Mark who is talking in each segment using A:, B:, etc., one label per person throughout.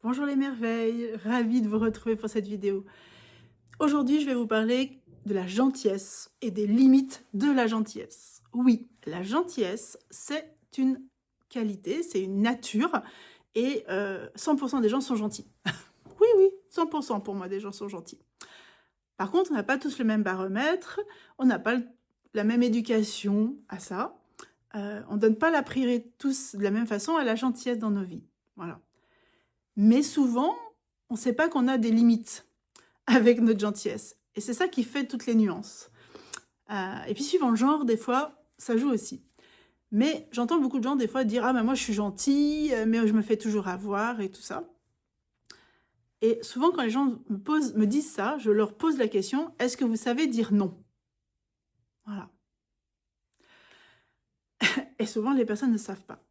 A: Bonjour les merveilles, ravie de vous retrouver pour cette vidéo. Aujourd'hui, je vais vous parler de la gentillesse et des limites de la gentillesse. Oui, la gentillesse, c'est une qualité, c'est une nature et 100% des gens sont gentils. Oui, oui, 100% pour moi des gens sont gentils. Par contre, on n'a pas tous le même baromètre, on n'a pas la même éducation à ça. On ne donne pas la priorité tous de la même façon à la gentillesse dans nos vies. Voilà. Mais souvent, on ne sait pas qu'on a des limites avec notre gentillesse. Et c'est ça qui fait toutes les nuances. Et puis suivant le genre, des fois, ça joue aussi. Mais j'entends beaucoup de gens des fois dire « Ah ben moi je suis gentille, mais je me fais toujours avoir et tout ça ». Et souvent quand les gens me disent ça, je leur pose la question « Est-ce que vous savez dire non ?» Voilà. Et souvent les personnes ne savent pas.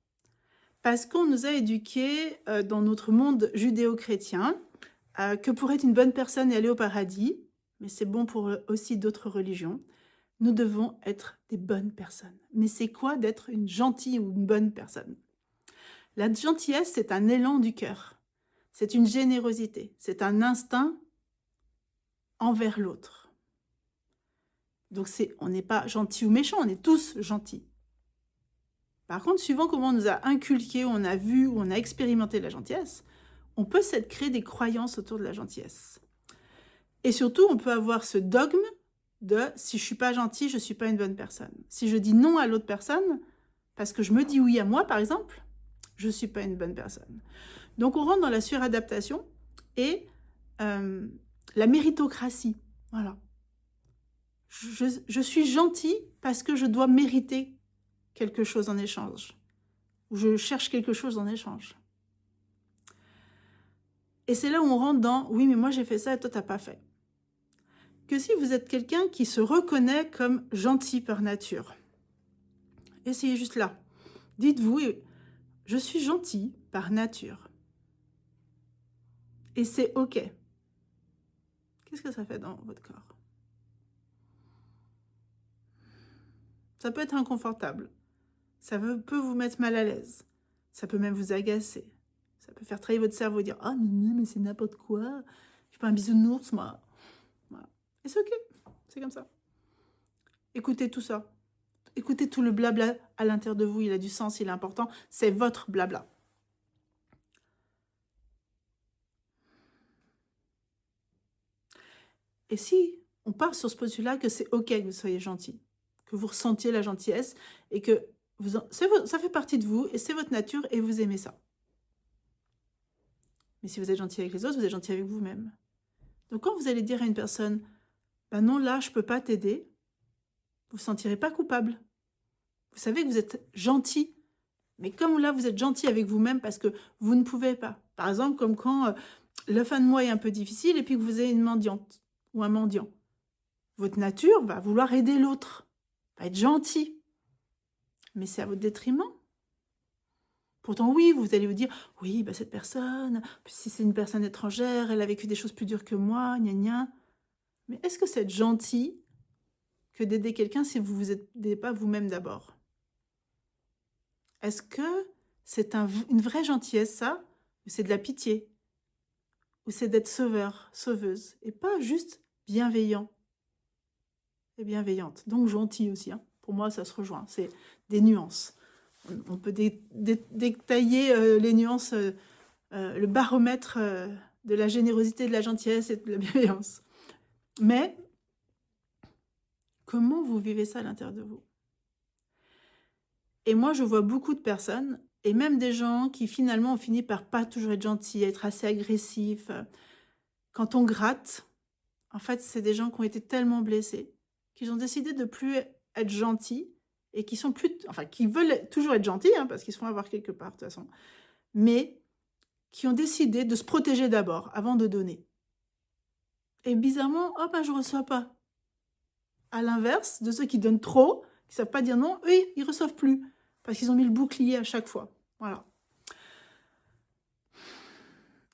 A: Parce qu'on nous a éduqués dans notre monde judéo-chrétien que pour être une bonne personne et aller au paradis, mais c'est bon pour aussi d'autres religions, nous devons être des bonnes personnes. Mais c'est quoi d'être une gentille ou une bonne personne? La gentillesse, c'est un élan du cœur. C'est une générosité. C'est un instinct envers l'autre. Donc on n'est pas gentil ou méchant, on est tous gentils. Par contre, suivant comment on nous a inculqué, on a vu, ou on a expérimenté la gentillesse, on peut s'être créé des croyances autour de la gentillesse. Et surtout, on peut avoir ce dogme de « si je ne suis pas gentil, je ne suis pas une bonne personne ». Si je dis non à l'autre personne, parce que je me dis oui à moi, par exemple, je ne suis pas une bonne personne. Donc, on rentre dans la suradaptation et la méritocratie. Voilà. Je suis gentil parce que je dois mériter quelque chose en échange. Ou je cherche quelque chose en échange. Et c'est là où on rentre dans « oui, mais moi j'ai fait ça et toi t'as pas fait ». Que si vous êtes quelqu'un qui se reconnaît comme gentil par nature, essayez juste là. Dites-vous, je suis gentil par nature. Et c'est OK. Qu'est-ce que ça fait dans votre corps? Ça peut être inconfortable. Ça peut vous mettre mal à l'aise. Ça peut même vous agacer. Ça peut faire travailler votre cerveau et dire « Ah non, mais c'est n'importe quoi. Je suis pas un bisounours, moi. » Voilà. Et c'est OK. C'est comme ça. Écoutez tout ça. Écoutez tout le blabla à l'intérieur de vous. Il a du sens, il est important. C'est votre blabla. Et si on part sur ce postulat que c'est OK que vous soyez gentil, que vous ressentiez la gentillesse et que ça fait partie de vous et c'est votre nature et vous aimez ça. Mais si vous êtes gentil avec les autres, vous êtes gentil avec vous-même. Donc quand vous allez dire à une personne « Ben non, là, je ne peux pas t'aider », vous ne vous sentirez pas coupable. Vous savez que vous êtes gentil, mais comme là, vous êtes gentil avec vous-même parce que vous ne pouvez pas. Par exemple, comme quand la fin de mois est un peu difficile et puis que vous avez une mendiante ou un mendiant. Votre nature va vouloir aider l'autre, va être gentil. Mais c'est à votre détriment. Pourtant, oui, vous allez vous dire, oui, bah, cette personne, si c'est une personne étrangère, elle a vécu des choses plus dures que moi, gna gna. Mais est-ce que c'est être gentil que d'aider quelqu'un si vous ne vous aidez pas vous-même d'abord? Est-ce que c'est une vraie gentillesse, ça? Ou c'est de la pitié? Ou c'est d'être sauveur, sauveuse? Et pas juste bienveillant et bienveillante. Donc gentil aussi, hein. Pour moi, ça se rejoint. C'est des nuances. On peut détailler les nuances, le baromètre de la générosité, de la gentillesse et de la bienveillance. Mais comment vous vivez ça à l'intérieur de vous? Et moi, je vois beaucoup de personnes, et même des gens qui finalement ont fini par pas toujours être gentils, être assez agressifs. Quand on gratte, en fait, c'est des gens qui ont été tellement blessés qu'ils ont décidé de plus être gentils et qui sont plus, enfin, qui veulent toujours être gentils, hein, parce qu'ils se font avoir quelque part, de toute façon, mais qui ont décidé de se protéger d'abord, avant de donner. Et bizarrement, oh ben, je ne reçois pas. À l'inverse de ceux qui donnent trop, qui ne savent pas dire non, eux, ils ne reçoivent plus, parce qu'ils ont mis le bouclier à chaque fois. Voilà.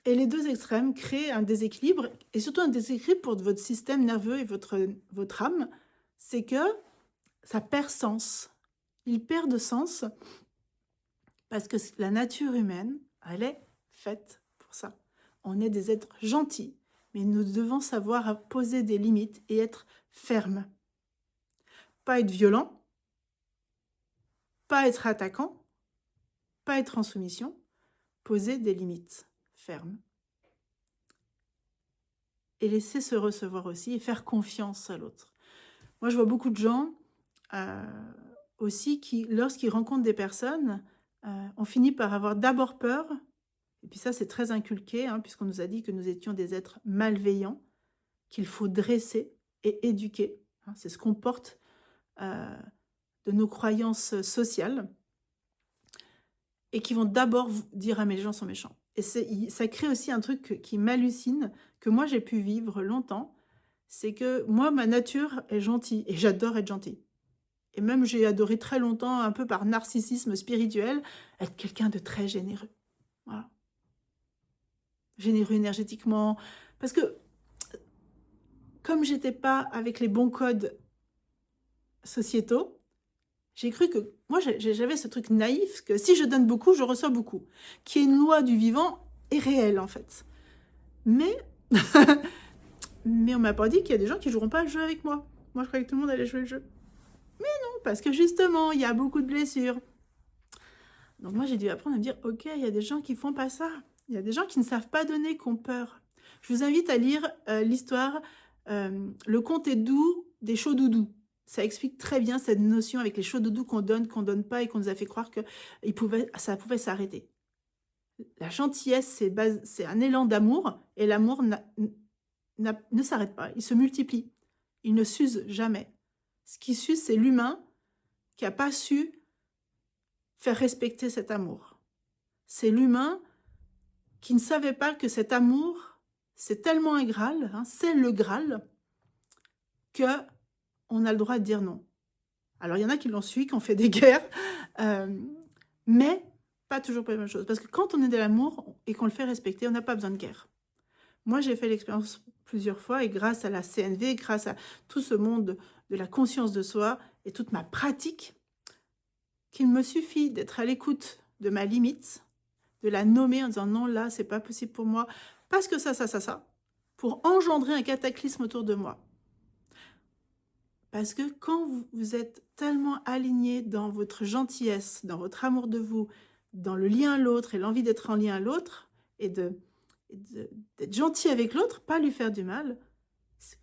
A: Et les deux extrêmes créent un déséquilibre, et surtout un déséquilibre pour votre système nerveux et votre âme, c'est que ça perd sens. Il perd de sens parce que la nature humaine, elle est faite pour ça. On est des êtres gentils, mais nous devons savoir poser des limites et être fermes. Pas être violent, pas être attaquant, pas être en soumission, poser des limites fermes. Et laisser se recevoir aussi et faire confiance à l'autre. Moi, je vois beaucoup de gens aussi qui, lorsqu'ils rencontrent des personnes, on finit par avoir d'abord peur, et puis ça c'est très inculqué, puisqu'on nous a dit que nous étions des êtres malveillants, qu'il faut dresser et éduquer. C'est ce qu'on porte de nos croyances sociales, et qui vont d'abord dire « Ah mais les gens sont méchants ». Et ça crée aussi un truc qui m'hallucine, que moi j'ai pu vivre longtemps, c'est que moi, ma nature est gentille, et j'adore être gentille. Et même j'ai adoré très longtemps, un peu par narcissisme spirituel, être quelqu'un de très généreux. Voilà. Généreux énergétiquement. Parce que, comme j'étais pas avec les bons codes sociétaux, j'ai cru que, moi j'avais ce truc naïf, que si je donne beaucoup, je reçois beaucoup. Qui est une loi du vivant et réelle en fait. Mais, mais on m'a pas dit qu'il y a des gens qui joueront pas le jeu avec moi. Moi je croyais que tout le monde allait jouer le jeu. Parce que justement, il y a beaucoup de blessures. Donc moi, j'ai dû apprendre à me dire, ok, il y a des gens qui font pas ça. Il y a des gens qui ne savent pas donner, qui ont peur. Je vous invite à lire l'histoire Le conte est doux des chauds doudous. Ça explique très bien cette notion avec les chauds doudous qu'on donne pas et qu'on nous a fait croire que ça pouvait s'arrêter. La gentillesse, c'est un élan d'amour et l'amour ne s'arrête pas, il se multiplie. Il ne s'use jamais. Ce qui s'use, c'est l'humain qui n'a pas su faire respecter cet amour. C'est l'humain qui ne savait pas que cet amour, c'est tellement un Graal, c'est le Graal, qu'on a le droit de dire non. Alors, il y en a qui l'ont su, qui ont fait des guerres, mais pas toujours pour la même chose. Parce que quand on est de l'amour et qu'on le fait respecter, on n'a pas besoin de guerre. Moi, j'ai fait l'expérience plusieurs fois et grâce à la CNV, grâce à tout ce monde de la conscience de soi et toute ma pratique, qu'il me suffit d'être à l'écoute de ma limite, de la nommer en disant non, là, c'est pas possible pour moi, parce que ça, pour engendrer un cataclysme autour de moi. Parce que quand vous êtes tellement aligné dans votre gentillesse, dans votre amour de vous, dans le lien à l'autre et l'envie d'être en lien à l'autre, et d'être gentil avec l'autre, pas lui faire du mal,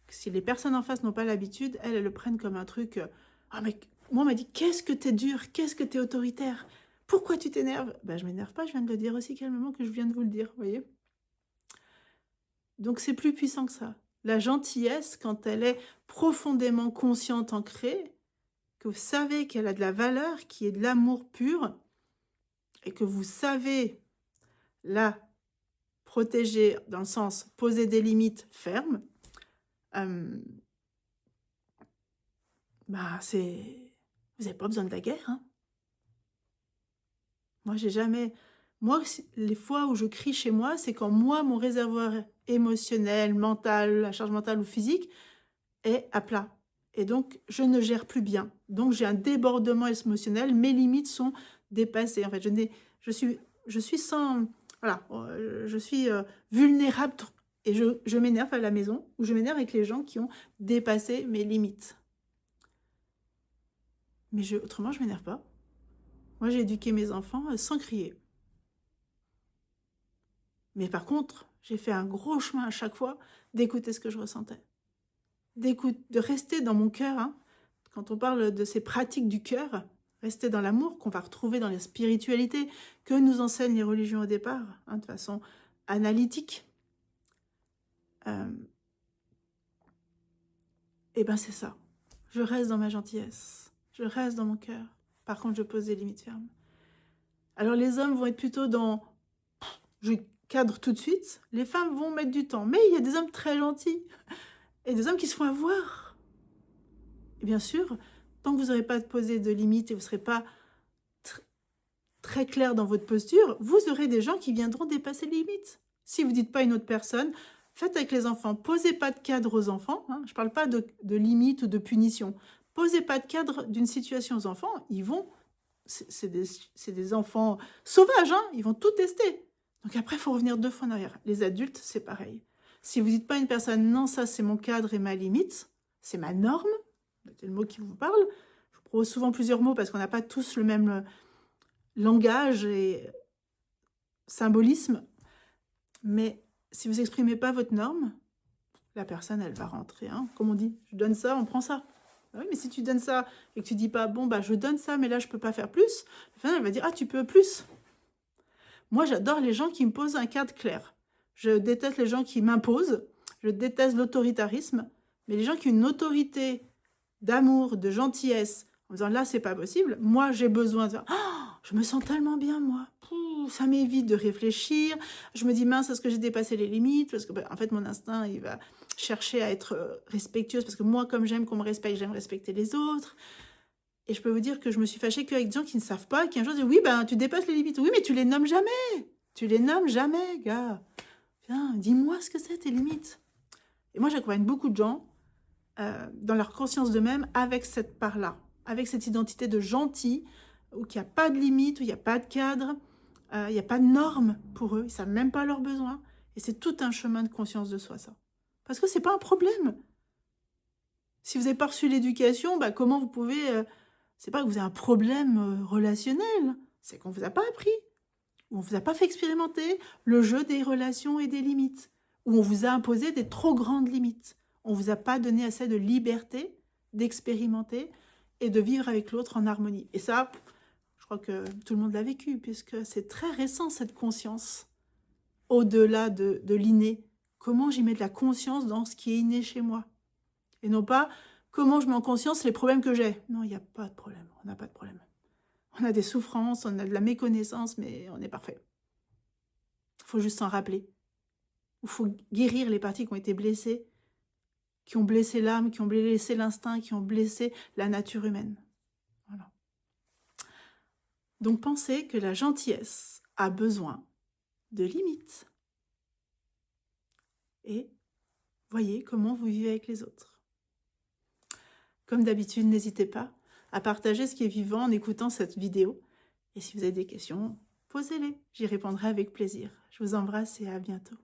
A: si les personnes en face n'ont pas l'habitude, elles le prennent comme un truc « Ah, mais moi, on m'a dit, qu'est-ce que t'es dur, qu'est-ce que t'es autoritaire, pourquoi tu t'énerves ?» Ben, je m'énerve pas, je viens de le dire aussi calmement que je viens de vous le dire, vous voyez. Donc, c'est plus puissant que ça. La gentillesse, quand elle est profondément consciente, ancrée, que vous savez qu'elle a de la valeur, qui est de l'amour pur, et que vous savez la protéger, dans le sens poser des limites fermes, bah, vous n'avez pas besoin de la guerre. Moi, j'ai jamais... Moi, les fois où je crie chez moi, c'est quand moi, mon réservoir émotionnel, mental, la charge mentale ou physique, est à plat. Et donc, je ne gère plus bien. Donc, j'ai un débordement émotionnel. Mes limites sont dépassées. En fait, je suis sans... Voilà, je suis vulnérable. Et je m'énerve à la maison, ou je m'énerve avec les gens qui ont dépassé mes limites. Mais autrement, je ne m'énerve pas. Moi, j'ai éduqué mes enfants sans crier. Mais par contre, j'ai fait un gros chemin à chaque fois d'écouter ce que je ressentais. De rester dans mon cœur. Quand on parle de ces pratiques du cœur, rester dans l'amour qu'on va retrouver dans la spiritualité que nous enseignent les religions au départ, de façon analytique. Et ben c'est ça. Je reste dans ma gentillesse. Je reste dans mon cœur. Par contre, je pose des limites fermes. Alors, les hommes vont être plutôt dans... Je cadre tout de suite. Les femmes vont mettre du temps. Mais il y a des hommes très gentils. Et des hommes qui se font avoir. Et bien sûr, tant que vous n'aurez pas posé de limites et vous ne serez pas très clair dans votre posture, vous aurez des gens qui viendront dépasser les limites. Si vous ne dites pas à une autre personne, faites avec les enfants. Posez pas de cadre aux enfants. Je ne parle pas de limites ou de punition. Posez pas de cadre d'une situation aux enfants. Ils vont... C'est des enfants sauvages. Ils vont tout tester. Donc après, il faut revenir 2 fois en arrière. Les adultes, c'est pareil. Si vous dites pas à une personne, non, ça c'est mon cadre et ma limite, c'est ma norme, c'est le mot qui vous parle. Je propose souvent plusieurs mots parce qu'on n'a pas tous le même langage et symbolisme. Mais si vous n'exprimez pas votre norme, la personne, elle va rentrer. Hein. Comme on dit, je donne ça, on prend ça. Ah oui, mais si tu donnes ça et que tu dis pas, bon, bah, je donne ça, mais là, je peux pas faire plus, la personne, elle va dire, ah, tu peux plus. Moi, j'adore les gens qui me posent un cadre clair. Je déteste les gens qui m'imposent. Je déteste l'autoritarisme. Mais les gens qui ont une autorité d'amour, de gentillesse, en disant, là, c'est pas possible. Moi, j'ai besoin de... Oh, je me sens tellement bien, moi. Ça m'évite de réfléchir. Je me dis, mince, est-ce que j'ai dépassé les limites? Parce que, en fait, mon instinct, il va chercher à être respectueuse. Parce que moi, comme j'aime qu'on me respecte, j'aime respecter les autres. Et je peux vous dire que je me suis fâchée qu'avec des gens qui ne savent pas, qui un jour disent, oui, ben, tu dépasses les limites. Oui, mais tu les nommes jamais. Tu les nommes jamais, gars. Viens, dis-moi ce que c'est, tes limites. Et moi, j'accompagne beaucoup de gens dans leur conscience d'eux-mêmes avec cette part-là, avec cette identité de gentil, où il n'y a pas de limite, où il n'y a pas de cadre, il n'y a pas de normes pour eux, ils ne savent même pas leurs besoins. Et c'est tout un chemin de conscience de soi, ça. Parce que ce n'est pas un problème. Si vous n'avez pas reçu l'éducation, bah, comment vous pouvez... c'est pas que vous avez un problème relationnel, c'est qu'on ne vous a pas appris, ou on ne vous a pas fait expérimenter le jeu des relations et des limites, où on vous a imposé des trop grandes limites. On ne vous a pas donné assez de liberté d'expérimenter et de vivre avec l'autre en harmonie. Et ça, je crois que tout le monde l'a vécu, puisque c'est très récent, cette conscience, au-delà de l'inné. Comment j'y mets de la conscience dans ce qui est inné chez moi? Et non pas comment je mets en conscience les problèmes que j'ai. Non, il n'y a pas de problème, on n'a pas de problème. On a des souffrances, on a de la méconnaissance, mais on est parfait. Il faut juste s'en rappeler. Il faut guérir les parties qui ont été blessées, qui ont blessé l'âme, qui ont blessé l'instinct, qui ont blessé la nature humaine. Voilà. Donc pensez que la gentillesse a besoin de limites. Et voyez comment vous vivez avec les autres. Comme d'habitude, n'hésitez pas à partager ce qui est vivant en écoutant cette vidéo. Et si vous avez des questions, posez-les. J'y répondrai avec plaisir. Je vous embrasse et à bientôt.